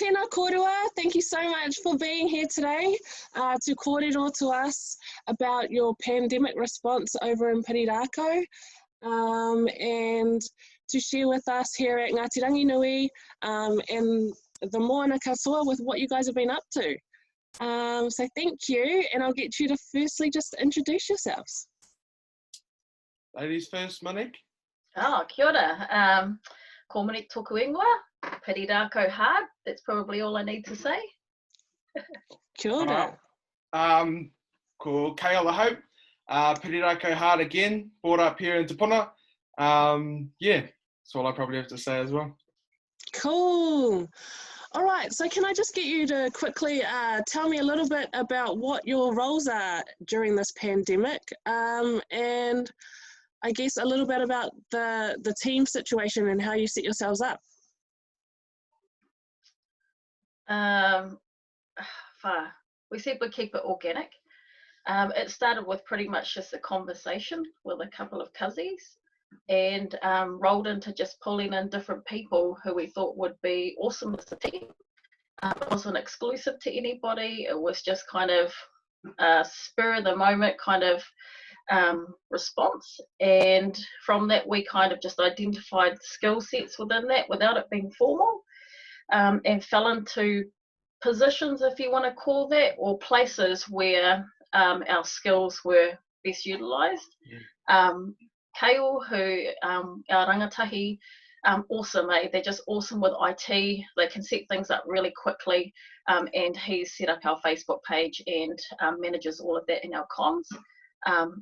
Tēnā kōrua, thank you so much for being here today to kōrero to us about your pandemic response over in Pirirakau and to share with us here at Ngāti Ranginui and the moana katoa with what you guys have been up to. So thank you, and I'll get you to firstly just introduce yourselves. Ladies first, Monique. Oh, kia ora. Ko Monique tōku ingoa, Pirirakau hard. That's probably all I need to say. Kia ora. Ko Cale Borell, Pirirakau hard again, brought up here in Te Puna. Yeah, that's all I probably have to say as well. Cool. All right, so can I just get you to quickly tell me a little bit about what your roles are during this pandemic, and I guess a little bit about the team situation and how you set yourselves up. We said we'd keep it organic. It started with pretty much just a conversation with a couple of cousins, and rolled into just pulling in different people who we thought would be awesome as a team. It wasn't exclusive to anybody. It was just kind of a spur of the moment kind of response, and from that we kind of just identified skill sets within that without it being formal, and fell into positions, if you want to call that, or places where our skills were best utilised. Cale, who our rangatahi, awesome, they're just awesome with IT. They can set things up really quickly, and he's set up our Facebook page and manages all of that in our comms.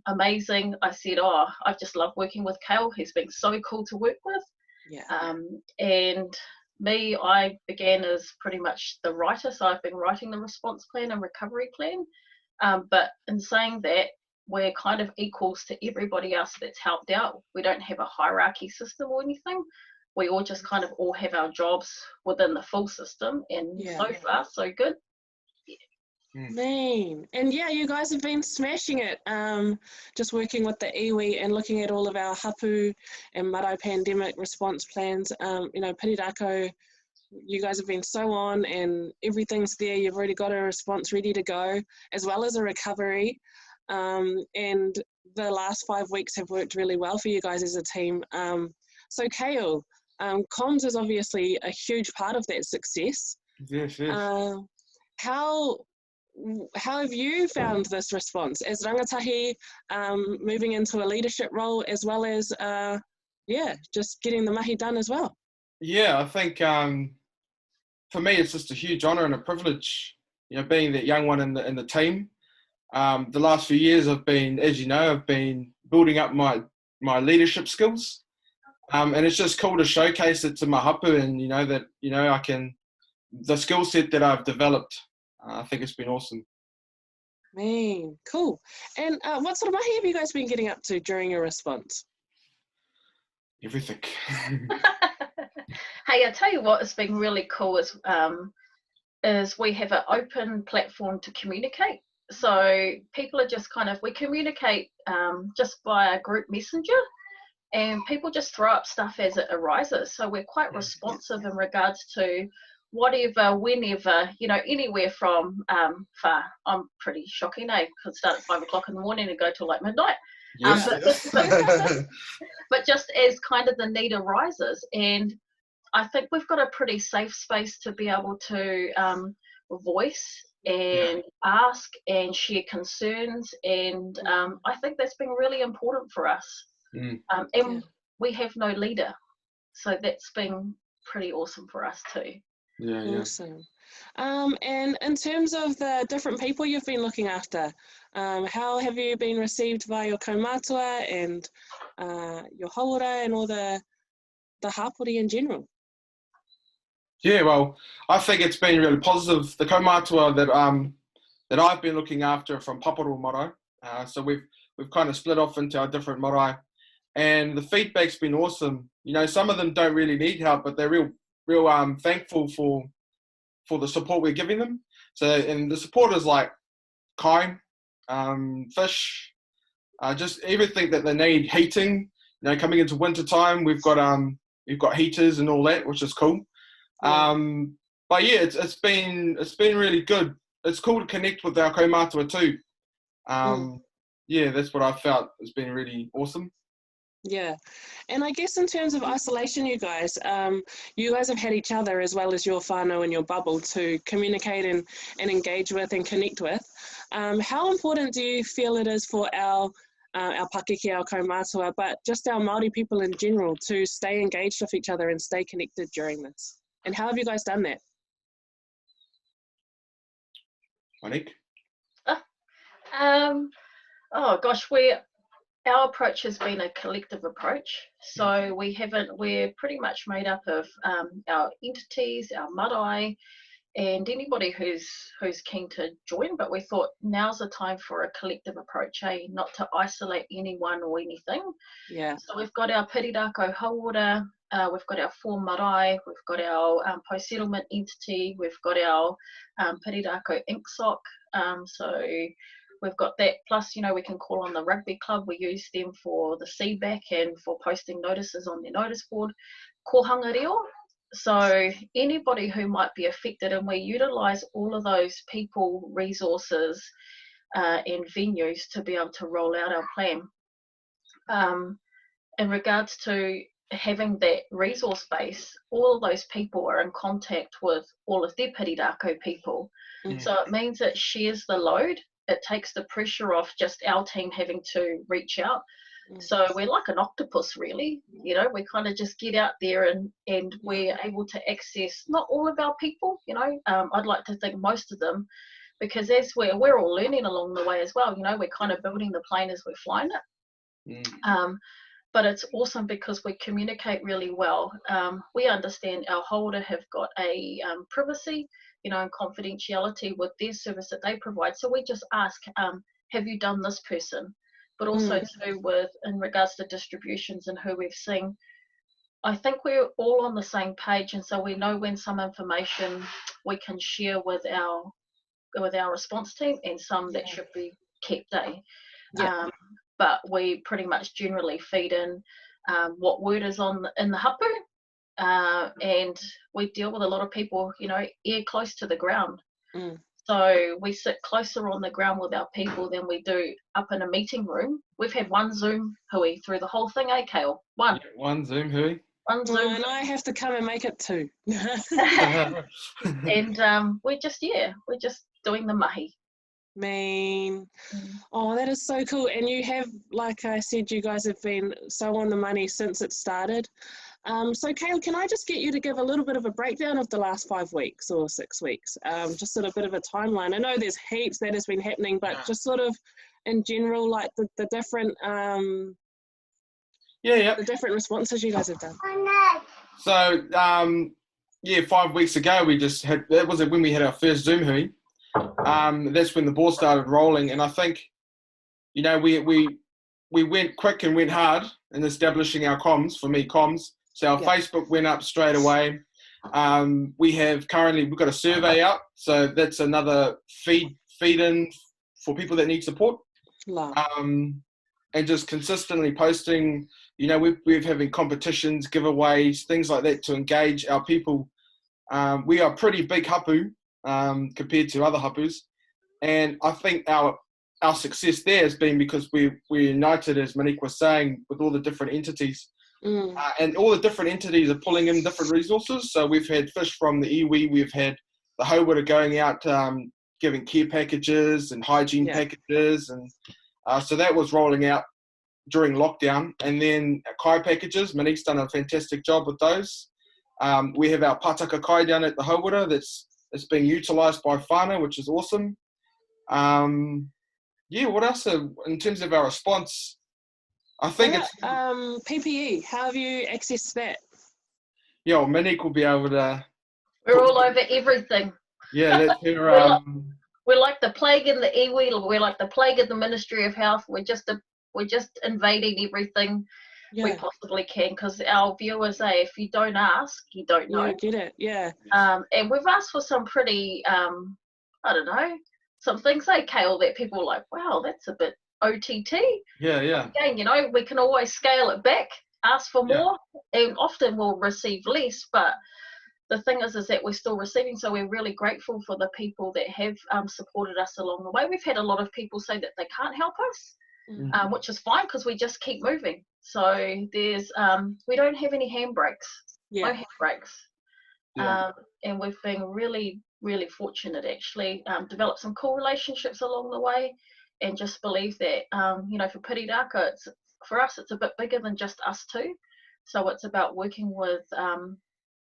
Amazing. I said, I just love working with Cale. He's been so cool to work with. Yeah. And me, I began as pretty much the writer, so I've been writing the response plan and recovery plan. But in saying that, we're kind of equals to everybody else that's helped out. We don't have a hierarchy system or anything. We all just kind of all have our jobs within the full system, and so far so good. Man, and yeah, you guys have been smashing it, just working with the iwi and looking at all of our hapū and marae pandemic response plans. You know, Pirirakau, you guys have been so on and everything's there. You've already got a response ready to go, as well as a recovery. And the last 5 weeks have worked really well for you guys as a team. So Cale, comms is obviously a huge part of that success. Yes. How have you found this response as rangatahi, moving into a leadership role, as well as just getting the mahi done as well? Yeah, I think for me it's just a huge honour and a privilege, you know, being that young one in the team. The last few years I've been, as you know, I've been building up my leadership skills, and it's just cool to showcase it to my hapū, and I can, the skill set that I've developed. I think it's been awesome. Man, cool. And what sort of mahi have you guys been getting up to during your response? Everything. Hey, I tell you what, it's been really cool is we have an open platform to communicate. So people are just we communicate just via group messenger, and people just throw up stuff as it arises. So we're quite responsive in regards to whatever, whenever, anywhere from I'm pretty shocking, could start at 5 o'clock in the morning and go till like midnight. Yes. But just as kind of the need arises, and I think we've got a pretty safe space to be able to voice and ask and share concerns, and I think that's been really important for us. And we have no leader, so that's been pretty awesome for us too. Awesome. And in terms of the different people you've been looking after, how have you been received by your kaumātua and your hauora and all the hapori in general? Yeah, well, I think it's been really positive. The kaumātua that I've been looking after from Paparo marae, so we've kind of split off into our different marae, and the feedback's been awesome. You know, some of them don't really need help, but they're real thankful for the support we're giving them. So, and the support is like kai, fish, just everything that they need. Heating, coming into winter time, we've got heaters and all that, which is cool. But yeah, it's been really good. It's cool to connect with our kaumātua too. Yeah, that's what I felt has been really awesome. Yeah, and I guess in terms of isolation, you guys have had each other as well as your whānau and your bubble to communicate and engage with and connect with. How important do you feel it is for our pakeke, our kaumātua, but just our Māori people in general to stay engaged with each other and stay connected during this? And how have you guys done that? Monique? Oh gosh, our approach has been a collective approach. So we're pretty much made up of our entities, our marae, and anybody who's keen to join. But we thought now's the time for a collective approach, not to isolate anyone or anything. Yeah. So we've got our Pirirakau hauora, we've got our 4 marae, we've got our post-settlement entity, we've got our Pirirakau Inksock. So we've got that, plus, we can call on the rugby club. We use them for the feedback and for posting notices on their notice board. Kohanga reo. So anybody who might be affected, and we utilise all of those people, resources, and venues to be able to roll out our plan. In regards to having that resource base, all of those people are in contact with all of their Pirirakau people. So it means it shares the load. It takes the pressure off just our team having to reach out. So we're like an octopus, really. We kind of just get out there and we're able to access not all of our people, I'd like to think most of them, because as we're all learning along the way as well, we're kind of building the plane as we're flying it. But it's awesome because we communicate really well. We understand our holder have got a privacy, and confidentiality with their service that they provide. So we just ask, have you done this person? But also too in regards to distributions and who we've seen, I think we're all on the same page, and so we know when some information we can share with our response team and some that should be kept. But we pretty much generally feed in what word is in the hapū, and we deal with a lot of people, ear close to the ground. So we sit closer on the ground with our people than we do up in a meeting room. We've had one Zoom hui through the whole thing, Cale? One. Yeah, one Zoom hui. One Zoom. And I have to come and make it 2. And we're just doing the mahi. Oh, that is so cool. And you have, like I said, you guys have been so on the money since it started. So Cale, can I just get you to give a little bit of a breakdown of the last 5 weeks or 6 weeks? Just sort of a bit of a timeline. I know there's heaps that has been happening, but just sort of in general, like the different the different responses you guys have done. So 5 weeks ago we just had, that was when we had our first Zoom hui. That's when the ball started rolling, and I think we went quick and went hard in establishing our comms. For me, comms. So our Facebook went up straight away. We've got a survey out, so that's another feed in for people that need support. And just consistently posting. We're having competitions, giveaways, things like that to engage our people. We are pretty big hapū compared to other hapūs, and I think our success there has been because we're united, as Monique was saying, with all the different entities. And all the different entities are pulling in different resources. So we've had fish from the iwi, we've had the hauora going out giving care packages and hygiene packages, and so that was rolling out during lockdown. And then kai packages, Monique's done a fantastic job with those. We have our pataka kai down at the hauora that's being utilised by whānau, which is awesome. What else in terms of our response? I think it's PPE. How have you accessed that? Yeah, Monique will be able to. We're all over everything. Yeah, that's her. We're like the plague in the iwi. We're like the plague in the Ministry of Health. We're just invading everything we possibly can, because our viewers say if you don't ask, you don't know. You get it, and we've asked for some pretty, I don't know, some things, Cale, that people are like, wow, that's a bit OTT. Yeah. Again, we can always scale it back, ask for more, and often we'll receive less, but the thing is that we're still receiving, so we're really grateful for the people that have supported us along the way. We've had a lot of people say that they can't help us, which is fine because we just keep moving. So there's we don't have any handbrakes, no handbrakes. And we've been really, really fortunate actually, developed some cool relationships along the way, and just believe that, you know, for Pirirakau, for us, it's a bit bigger than just us two. So it's about working with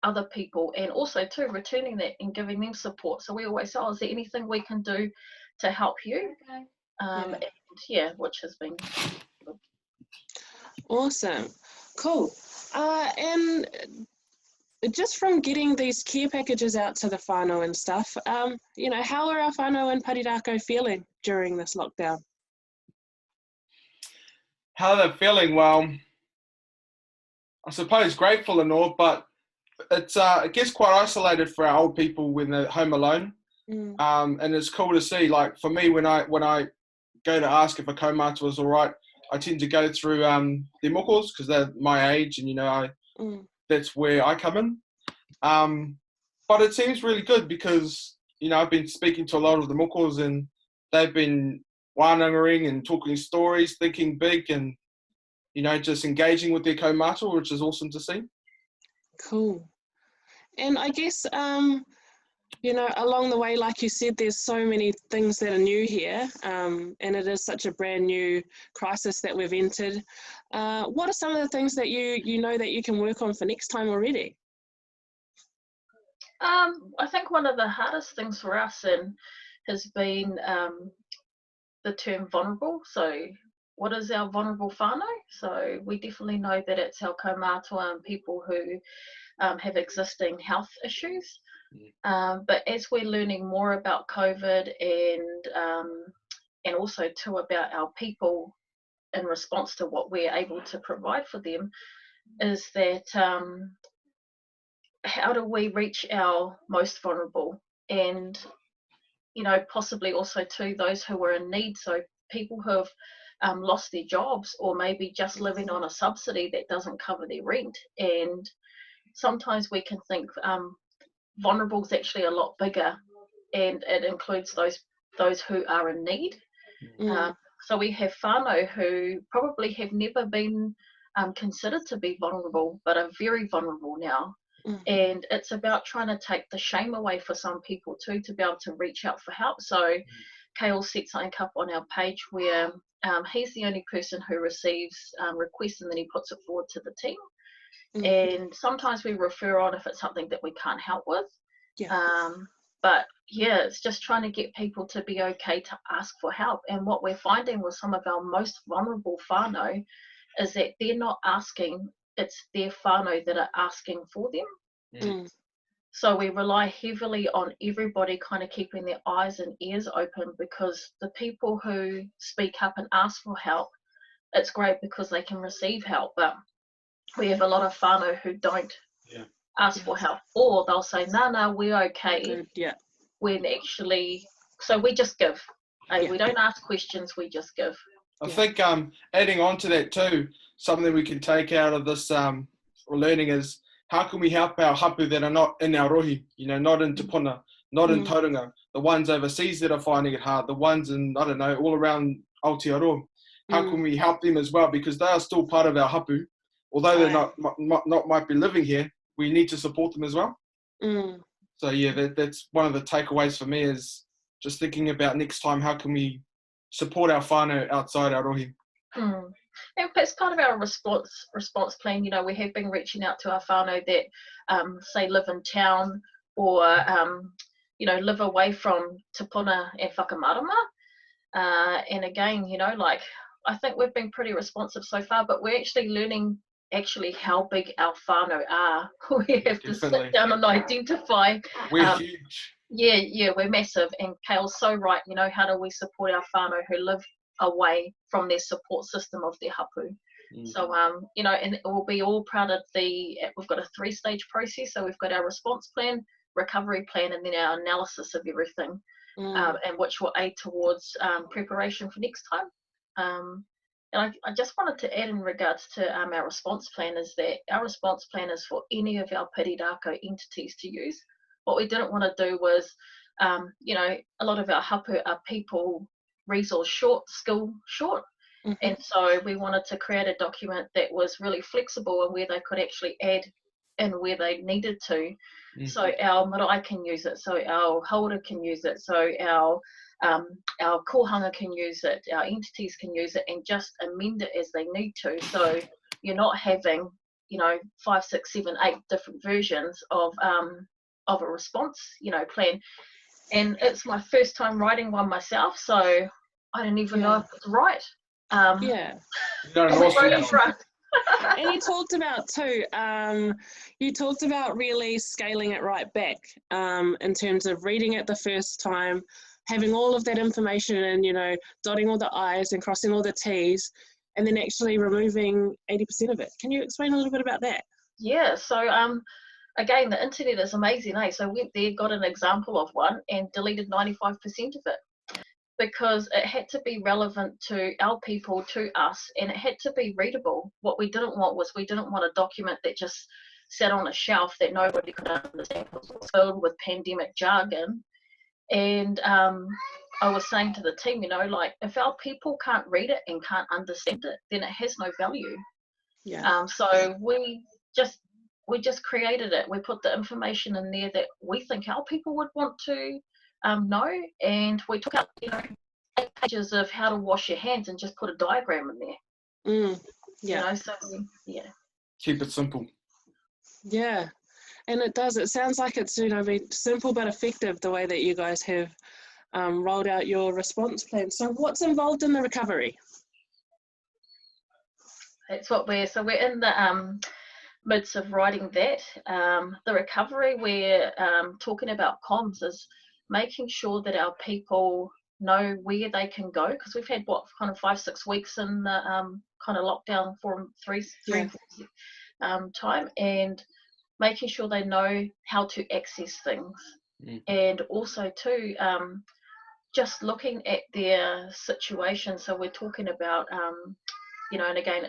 other people, and also too returning that and giving them support. So we always say, oh, is there anything we can do to help you? And which has been good. Awesome, cool. And just from getting these care packages out to the whānau and stuff, you know, how are our whānau in Pirirakau feeling during this lockdown? How they're feeling? Well, I suppose grateful and all, but it's it gets quite isolated for our old people when they're home alone. And it's cool to see. Like for me, when I go to ask if a kaumātua was all right, I tend to go through their mokos because they're my age, and you know that's where I come in. But it seems really good because, you know, I've been speaking to a lot of the mokos and they've been wānangering and talking stories, thinking big, and, you know, just engaging with their kaumātua, which is awesome to see. Cool. And I guess, you know, along the way, like you said, there's so many things that are new here, and it is such a brand new crisis that we've entered. What are some of the things that you know that you can work on for next time already? I think one of the hardest things for us has been the term vulnerable. So what is our vulnerable whānau? So we definitely know that it's our kaumātua and people who have existing health issues. But as we're learning more about COVID and also too about our people in response to what we're able to provide for them, is that how do we reach our most vulnerable, and, you know, possibly also to those who are in need. So people who have lost their jobs, or maybe just living on a subsidy that doesn't cover their rent. And sometimes we can think vulnerable is actually a lot bigger, and it includes those who are in need. So we have whānau who probably have never been considered to be vulnerable, but are very vulnerable now. And it's about trying to take the shame away for some people too, to be able to reach out for help. So Cale set something up on our page where he's the only person who receives requests, and then he puts it forward to the team. And sometimes we refer on if it's something that we can't help with. But yeah, it's just trying to get people to be okay to ask for help. And what we're finding with some of our most vulnerable whānau is that they're not asking, it's their whānau that are asking for them. So we rely heavily on everybody kind of keeping their eyes and ears open, because the people who speak up and ask for help, it's great because they can receive help. But we have a lot of whānau who don't ask for help, or they'll say, no, we're okay. When actually, so we just give. We don't ask questions, we just give. I think adding on to that too, something we can take out of this learning is, how can we help our hapū that are not in our rohi, you know, not in Te Puna, not in Tauranga, the ones overseas that are finding it hard, the ones in, I don't know, all around Aotearoa. How can we help them as well? Because they are still part of our hapū. Although they're not might be living here, we need to support them as well. So yeah, that's one of the takeaways for me, is just thinking about next time, how can we support our whānau outside our rohi. And as part of our response plan, you know, we have been reaching out to our whānau that say live in town, or you know, live away from Te Puna and whakamārama. And again, you know, like, I think we've been pretty responsive so far, but we're actually learning how big our whānau are. We have to sit down and identify. We're huge. Yeah, we're massive. And Cale's so right, you know, how do we support our whānau who live away from their support system of their hapū? So, you know, and we'll be all proud of we've got a 3-stage process. So we've got our response plan, recovery plan, and then our analysis of everything, and which will aid towards preparation for next time. And I just wanted to add in regards to our response plan is that our response plan is for any of our Pirirakau entities to use. What we didn't want to do was, you know, a lot of our hapū are people resource short, skill short. And so we wanted to create a document that was really flexible and where they could actually add in where they needed to. So our marae can use it, so our holder can use it, so our kohanga can use it, our entities can use it, and just amend it as they need to. So you're not having, you know, 5, 6, 7, 8 different versions of a response, you know, plan. And it's my first time writing one myself, so I don't even know if it's right. Yeah. And you talked about too, you talked about really scaling it right back in terms of reading it the first time, having all of that information and, you know, dotting all the I's and crossing all the T's, and then actually removing 80% of it. Can you explain a little bit about that? Yeah, so again, the internet is amazing, eh? So I went there, got an example of one, and deleted 95% of it, because it had to be relevant to our people, to us, and it had to be readable. What we didn't want was, we didn't want a document that just sat on a shelf that nobody could understand, because it was filled with pandemic jargon. And I was saying to the team, you know, like, if our people can't read it and can't understand it, then it has no value. Yeah. So we just created it. We put the information in there that we think our people would want to know, and we took out, you know, 8 pages of how to wash your hands and just put a diagram in there. Yeah. You know, so yeah. Keep it simple. Yeah. And it does. It sounds like it's, you know, been simple but effective, the way that you guys have rolled out your response plan. So what's involved in the recovery? That's what we're in the midst of writing that. The recovery, we're talking about comms, is making sure that our people know where they can go, because we've had kind of 5, 6 weeks in the kind of lockdown for 3 time, and making sure they know how to access things. And also too, just looking at their situation. So we're talking about you know, and again,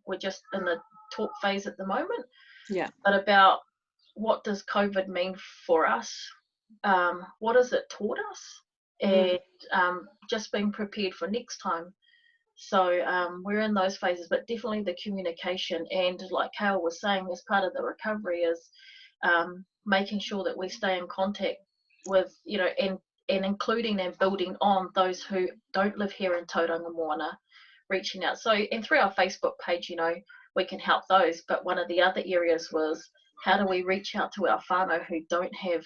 we're just in the talk phase at the moment, but about what does COVID mean for us, what has it taught us, and just being prepared for next time. So we're in those phases, but definitely the communication, and like Cale was saying, as part of the recovery is making sure that we stay in contact with, you know, and including and building on those who don't live here in Tauranga Moana, reaching out. So, and through our Facebook page, you know, we can help those. But one of the other areas was, how do we reach out to our whānau who don't have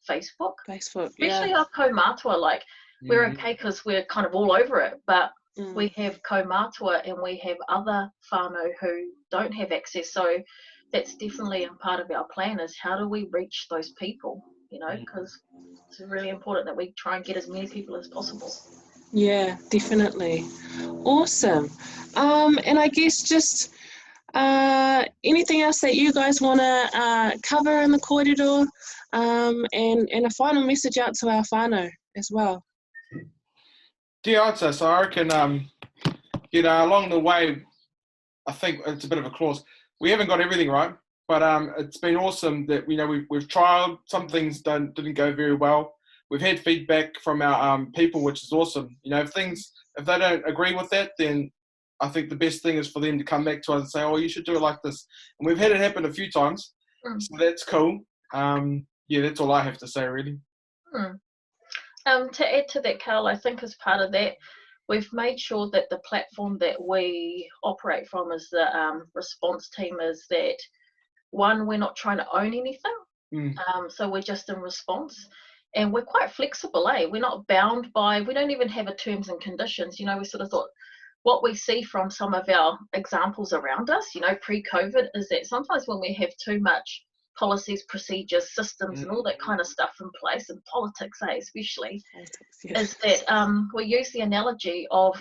Facebook? Especially our kaumātua. Like, we're okay because we're kind of all over it, but we have kaumātua and we have other whānau who don't have access. So that's definitely a part of our plan, is how do we reach those people, you know, because it's really important that we try and get as many people as possible. Yeah, definitely. Awesome. And I guess just anything else that you guys want to cover in the kōrero, and a final message out to our whānau as well. Yeah, I'd say so. I reckon, you know, along the way, I think it's a bit of a clause. We haven't got everything right, but it's been awesome that, you know, we've trialed. Some things didn't go very well. We've had feedback from our people, which is awesome. You know, if they don't agree with that, then I think the best thing is for them to come back to us and say, oh, you should do it like this. And we've had it happen a few times, so that's cool. Yeah, that's all I have to say, really. To add to that, Cale, I think as part of that, we've made sure that the platform that we operate from as the response team is that, one, we're not trying to own anything. So we're just in response. And we're quite flexible, eh? We're not bound by, we don't even have a terms and conditions. You know, we sort of thought, what we see from some of our examples around us, you know, pre-COVID, is that sometimes when we have too much policies, procedures, systems, and all that kind of stuff in place, and politics, especially, is that we use the analogy of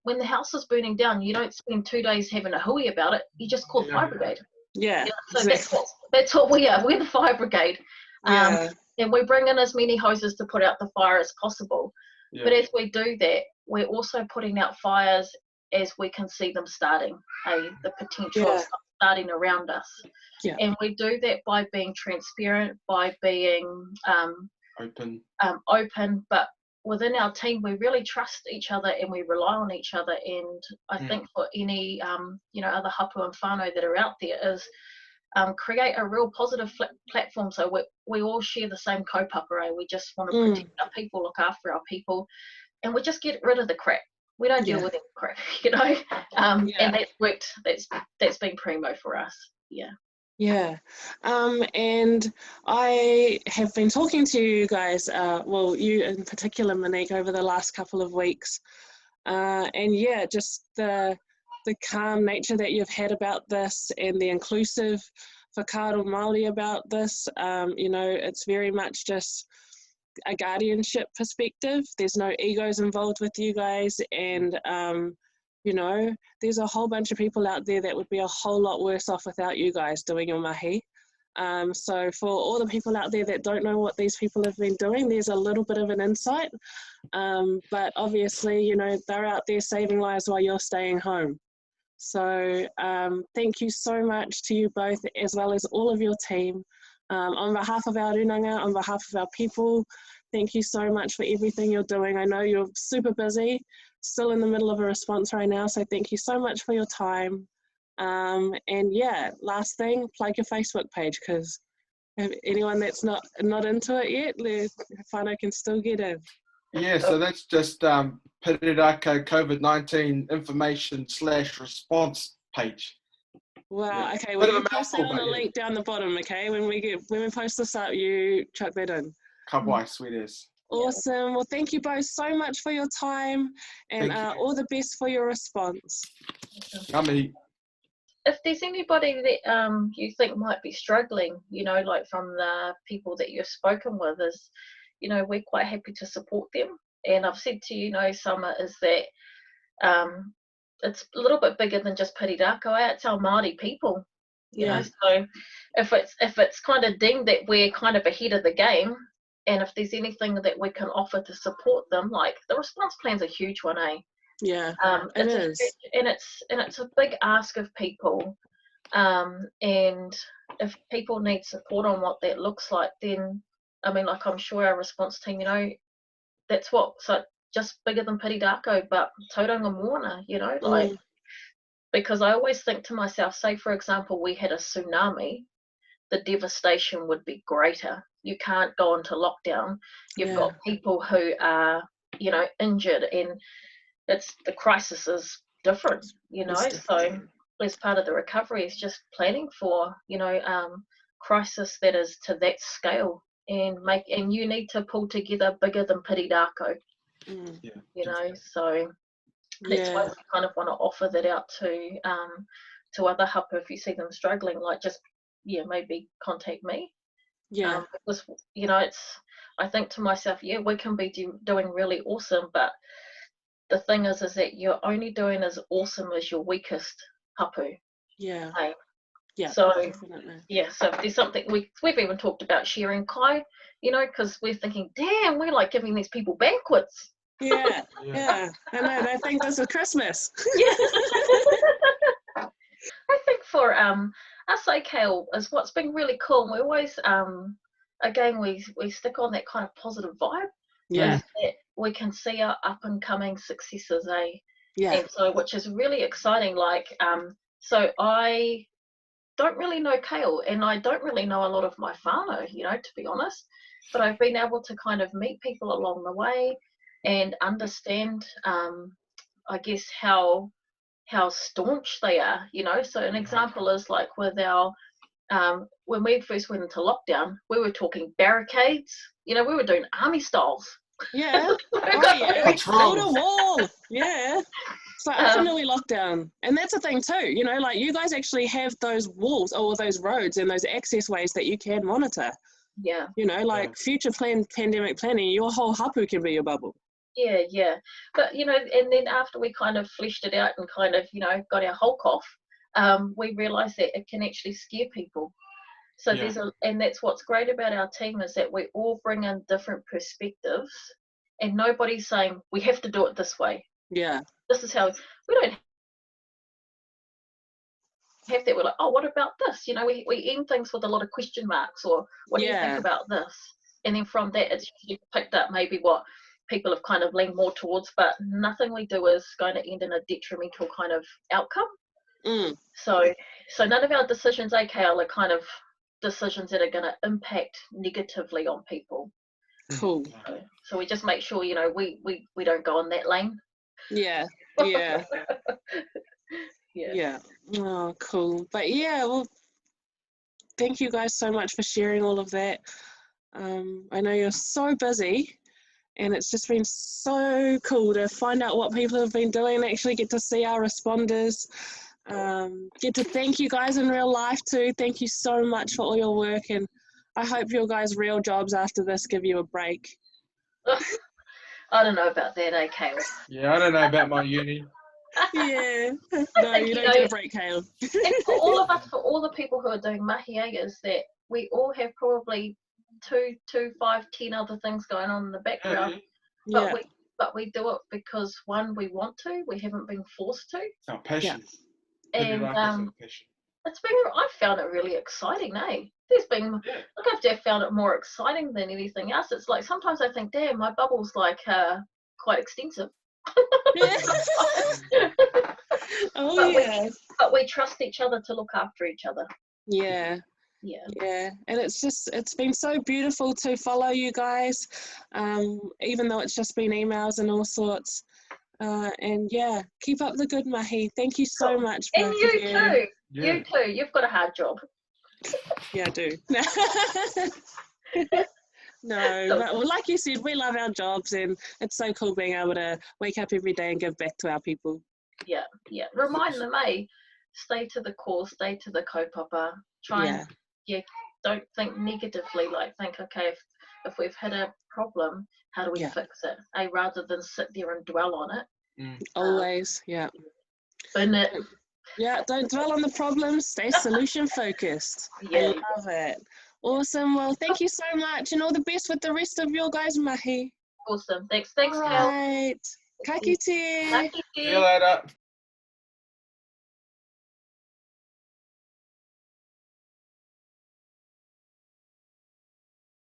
when the house is burning down, you don't spend 2 days having a hui about it, you just call fire brigade. Yeah, so that's what we are. We're the fire brigade. And we bring in as many hoses to put out the fire as possible. But as we do that, we're also putting out fires as we can see them starting, the potential of starting around us. Yeah. And we do that by being transparent, by being open, but within our team we really trust each other and we rely on each other. And I think for any other hapū and whānau that are out there is create a real positive platform, so we all share the same kaupapa. We just want to protect our people, look after our people, and we just get rid of the crap. We don't deal with any crap, and that's worked. That's been primo for us. Yeah, and I have been talking to you guys, well, you in particular, Monique, over the last couple of weeks, and just the calm nature that you've had about this, and the inclusive whakaaro Māori about this. It's very much just a guardianship perspective. There's no egos involved with you guys, and there's a whole bunch of people out there that would be a whole lot worse off without you guys doing your mahi. So for all the people out there that don't know what these people have been doing, there's a little bit of an insight. But obviously, they're out there saving lives while you're staying home. So thank you so much to you both, as well as all of your team. On behalf of our runanga, on behalf of our people, thank you so much for everything you're doing. I know you're super busy, still in the middle of a response right now, so thank you so much for your time. And last thing, plug your Facebook page, because anyone that's not into it yet, whānau can still get in. Yeah, so that's just Pirirakau COVID-19 information / response page. Wow, okay, we'll post that on the link down the bottom, okay? When we post this up, you chuck that in. Ka wai, sweet as. Awesome. Well, thank you both so much for your time, and all the best for your response. Yummy. If there's anybody that you think might be struggling, like from the people that you've spoken with, is, we're quite happy to support them. And I've said to you, Summer, is that it's a little bit bigger than just Pirirakau. It's our Māori people, you know. So if it's kind of deemed that we're kind of ahead of the game, and if there's anything that we can offer to support them, like the response plan's a huge one, eh? Yeah, it is. And it's a big ask of people. And if people need support on what that looks like, then I'm sure our response team, that's so just bigger than Pirirakau, but tauranga moana, because I always think to myself, say for example we had a tsunami, the devastation would be greater. You can't go into lockdown. You've got people who are, injured, and the crisis is different, So as part of the recovery is just planning for, crisis that is to that scale, and you need to pull together bigger than Pirirakau. So that's why we kind of want to offer that out to other hapū. If you see them struggling, like just maybe contact me. Because I think to myself, we can be doing really awesome, but the thing is that you're only doing as awesome as your weakest hapū. So so if there's something we've even talked about sharing kai, because we're thinking, damn, we're like giving these people banquets. I know, they think this is Christmas. I think for us, Cale, is what's been really cool. We always again we stick on that kind of positive vibe. That we can see our up and coming successes, and so which is really exciting. So I don't really know Cale, and I don't really know a lot of my whānau, to be honest, but I've been able to kind of meet people along the way and understand, I guess, how staunch they are, So an example is like with our, when we first went into lockdown, we were talking barricades, we were doing army styles. We built a wall. It's like definitely lockdown. And that's the thing too, like you guys actually have those walls or those roads and those access ways that you can monitor. Future pandemic planning, your whole hapū can be your bubble. But and then after we kind of fleshed it out and kind of got our Hulk off, we realized that it can actually scare people. So and that's what's great about our team, is that we all bring in different perspectives, and nobody's saying we have to do it this way. This is how. We don't have that. We're like, oh, what about this? You know, we end things with a lot of question marks, or what do you think about this? And then from that, it's usually picked up maybe what people have kind of leaned more towards, but nothing we do is going to end in a detrimental kind of outcome. So none of our decisions, Cale, are kind of decisions that are going to impact negatively on people. Cool. So we just make sure, you know, we don't go on that lane. Yeah. Oh, cool. But yeah, well, thank you guys so much for sharing all of that. I know you're so busy, and it's just been so cool to find out what people have been doing, actually get to see our responders, get to thank you guys in real life too. Thank you so much for all your work, and I hope your guys' real jobs after this give you a break. I don't know about that, Cale. Yeah, I don't know about my uni. Yeah. No, you don't get a break, Cale. And for all of us, for all the people who are doing mahi, is that we all have probably 2, 5, 10 other things going on in the background. But we do it because, one, we want to. We haven't been forced to. It's our passion. And it's been. I found it really exciting, eh? There's been. Look, I've found it more exciting than anything else. It's like sometimes I think, damn, my bubble's like quite extensive. But we trust each other to look after each other. Yeah, and it's been so beautiful to follow you guys, even though it's just been emails and all sorts, and yeah, keep up the good mahi. Thank you so much. And you too. You too, you've got a hard job. Yeah, I do. No, but like you said, we love our jobs, and it's so cool being able to wake up every day and give back to our people. Yeah. Remind them, stay to the core, stay to the kaupapa. Try and don't think negatively. Like think, okay, if we've had a problem, how do we fix it? Rather than sit there and dwell on it. Always, Bin it. Yeah, don't dwell on the problems. Stay solution focused. I love it. Awesome. Well, thank you so much, and all the best with the rest of your guys' mahi. Awesome. Thanks, Cale. Right. Ka kite. See you later.